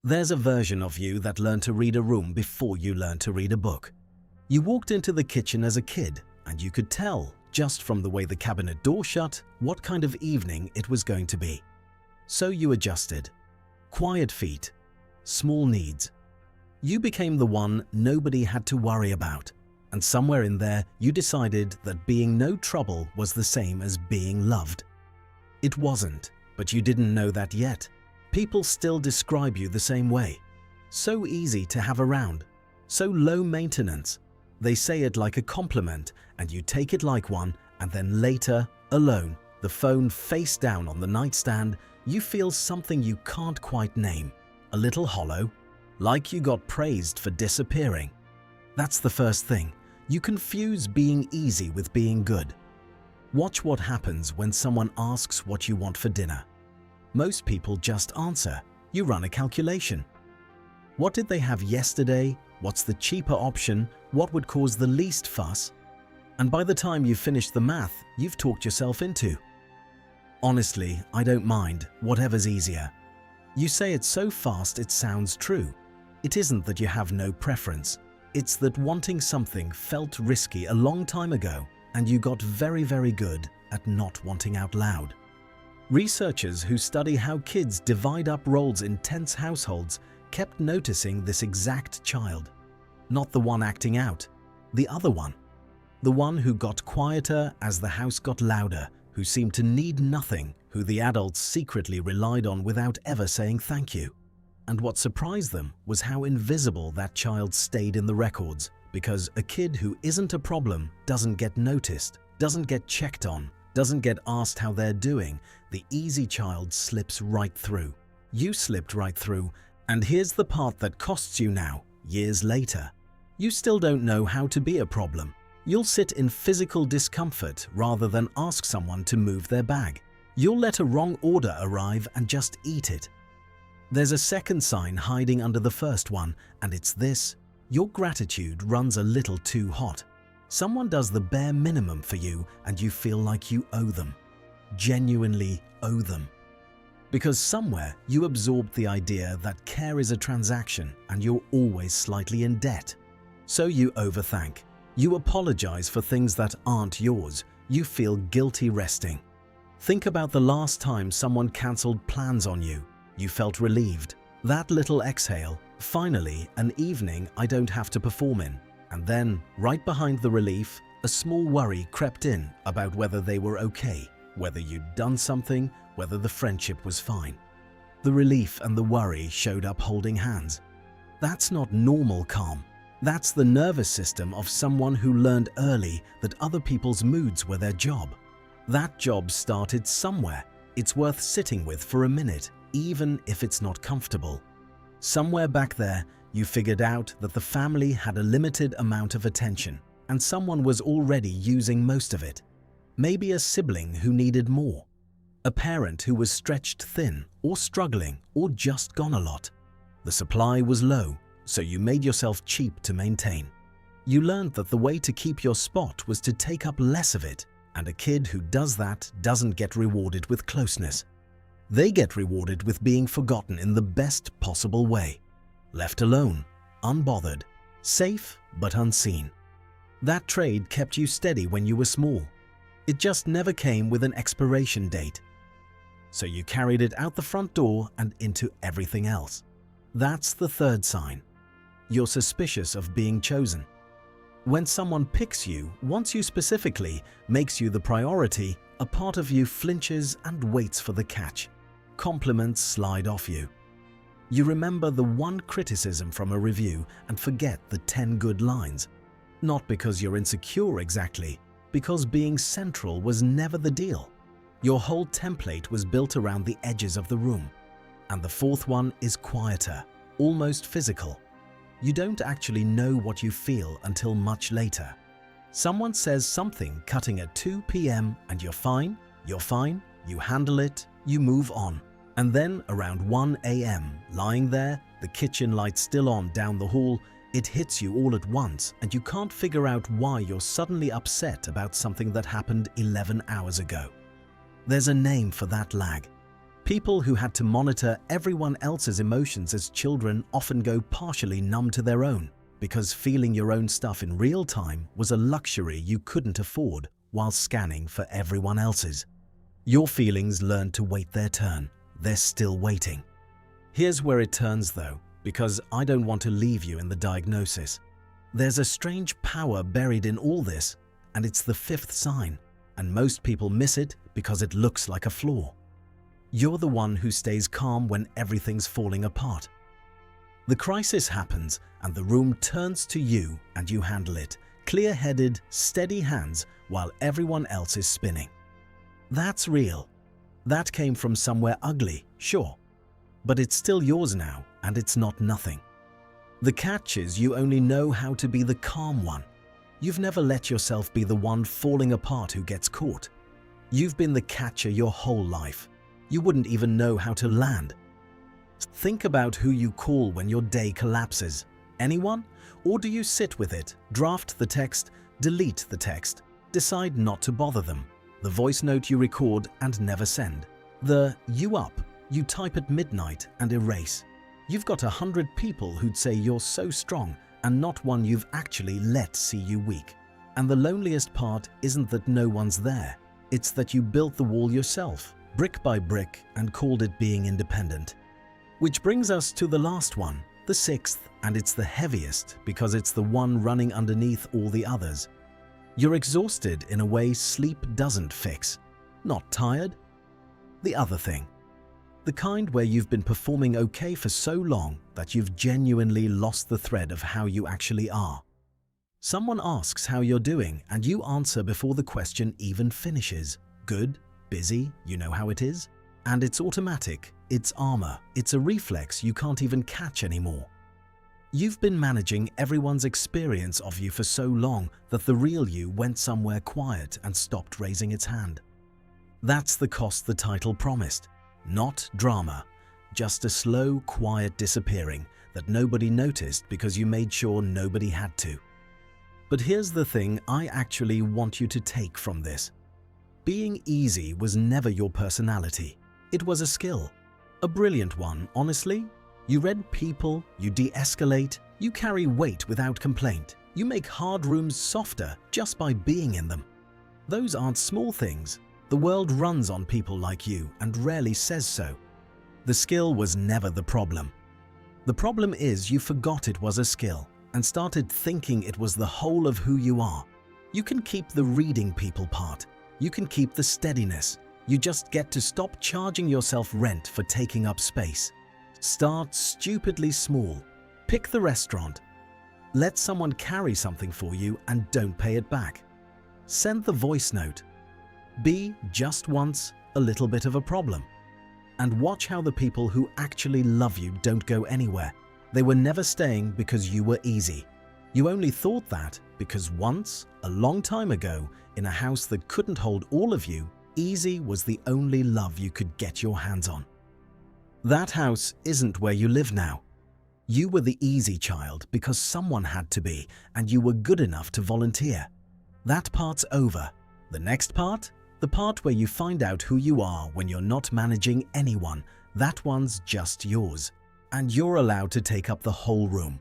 There's a version of you that learned to read a room before you learned to read a book. You walked into the kitchen as a kid, and you could tell, just from the way the cabinet door shut, what kind of evening it was going to be. So you adjusted. Quiet feet, small needs. You became the one nobody had to worry about. And somewhere in there, you decided that being no trouble was the same as being loved. It wasn't, but you didn't know that yet. People still describe you the same way. So easy to have around, so low maintenance. They say it like a compliment, and you take it like one, and then later, alone, the phone face down on the nightstand, you feel something you can't quite name. A little hollow, like you got praised for disappearing. That's the first thing. You confuse being easy with being good. Watch what happens when someone asks what you want for dinner. Most people just answer. You run a calculation. What did they have yesterday? What's the cheaper option? What would cause the least fuss? And by the time you finish the math, you've talked yourself into. Honestly, I don't mind, whatever's easier. You say it so fast it sounds true. It isn't that you have no preference. It's that wanting something felt risky a long time ago, and you got very, very good at not wanting out loud. Researchers who study how kids divide up roles in tense households kept noticing this exact child. Not the one acting out, the other one. The one who got quieter as the house got louder, who seemed to need nothing, who the adults secretly relied on without ever saying thank you. And what surprised them was how invisible that child stayed in the records, because a kid who isn't a problem doesn't get noticed, doesn't get checked on, doesn't get asked how they're doing. The easy child slips right through. You slipped right through, and here's the part that costs you now, years later. You still don't know how to be a problem. You'll sit in physical discomfort rather than ask someone to move their bag. You'll let a wrong order arrive and just eat it. There's a second sign hiding under the first one, and it's this: your gratitude runs a little too hot. Someone does the bare minimum for you and you feel like you owe them. Genuinely owe them. Because somewhere you absorbed the idea that care is a transaction and you're always slightly in debt. So you overthank. You apologize for things that aren't yours. You feel guilty resting. Think about the last time someone cancelled plans on you. You felt relieved. That little exhale, finally an evening I don't have to perform in. And then, right behind the relief, a small worry crept in about whether they were okay, whether you'd done something, whether the friendship was fine. The relief and the worry showed up holding hands. That's not normal calm. That's the nervous system of someone who learned early that other people's moods were their job. That job started somewhere. It's worth sitting with for a minute, even if it's not comfortable. Somewhere back there, you figured out that the family had a limited amount of attention, and someone was already using most of it. Maybe a sibling who needed more. A parent who was stretched thin, or struggling, or just gone a lot. The supply was low, so you made yourself cheap to maintain. You learned that the way to keep your spot was to take up less of it, and a kid who does that doesn't get rewarded with closeness. They get rewarded with being forgotten in the best possible way. Left alone, unbothered, safe but unseen. That trade kept you steady when you were small. It just never came with an expiration date. So you carried it out the front door and into everything else. That's the third sign. You're suspicious of being chosen. When someone picks you, wants you specifically, makes you the priority, a part of you flinches and waits for the catch. Compliments slide off you. You remember the one criticism from a review and forget the 10 good lines. Not because you're insecure exactly, because being central was never the deal. Your whole template was built around the edges of the room. And the fourth one is quieter, almost physical. You don't actually know what you feel until much later. Someone says something cutting at 2 p.m. and you're fine, you handle it, you move on. And then around 1 a.m., lying there, the kitchen light still on down the hall, it hits you all at once and you can't figure out why you're suddenly upset about something that happened 11 hours ago. There's a name for that lag. People who had to monitor everyone else's emotions as children often go partially numb to their own, because feeling your own stuff in real time was a luxury you couldn't afford while scanning for everyone else's. Your feelings learned to wait their turn. They're still waiting. Here's where it turns though, because I don't want to leave you in the diagnosis. There's a strange power buried in all this, and it's the fifth sign, and most people miss it because it looks like a flaw. You're the one who stays calm when everything's falling apart. The crisis happens and the room turns to you and you handle it, clear-headed, steady hands while everyone else is spinning. That's real. That came from somewhere ugly, sure, but it's still yours now and it's not nothing. The catch is you only know how to be the calm one. You've never let yourself be the one falling apart who gets caught. You've been the catcher your whole life. You wouldn't even know how to land. Think about who you call when your day collapses. Anyone? Or do you sit with it, draft the text, delete the text, decide not to bother them? The voice note you record and never send. The "you up" you type at midnight and erase. You've got 100 people who'd say you're so strong and not one you've actually let see you weak. And the loneliest part isn't that no one's there. It's that you built the wall yourself, brick by brick, and called it being independent. Which brings us to the last one, the sixth, and it's the heaviest because it's the one running underneath all the others. You're exhausted in a way sleep doesn't fix. Not tired? The other thing. The kind where you've been performing okay for so long that you've genuinely lost the thread of how you actually are. Someone asks how you're doing and you answer before the question even finishes. Good? Busy? You know how it is? And it's automatic, it's armor, it's a reflex you can't even catch anymore. You've been managing everyone's experience of you for so long that the real you went somewhere quiet and stopped raising its hand. That's the cost the title promised. Not drama, just a slow, quiet disappearing that nobody noticed because you made sure nobody had to. But here's the thing I actually want you to take from this. Being easy was never your personality. It was a skill. A brilliant one, honestly. You read people, you de-escalate, you carry weight without complaint. You make hard rooms softer just by being in them. Those aren't small things. The world runs on people like you and rarely says so. The skill was never the problem. The problem is you forgot it was a skill and started thinking it was the whole of who you are. You can keep the reading people part. You can keep the steadiness. You just get to stop charging yourself rent for taking up space. Start stupidly small. Pick the restaurant. Let someone carry something for you and don't pay it back. Send the voice note. Be, just once, a little bit of a problem. And watch how the people who actually love you don't go anywhere. They were never staying because you were easy. You only thought that because once, a long time ago, in a house that couldn't hold all of you, easy was the only love you could get your hands on. That house isn't where you live now. You were the easy child because someone had to be, and you were good enough to volunteer. That part's over. The next part? The part where you find out who you are when you're not managing anyone, that one's just yours. And you're allowed to take up the whole room.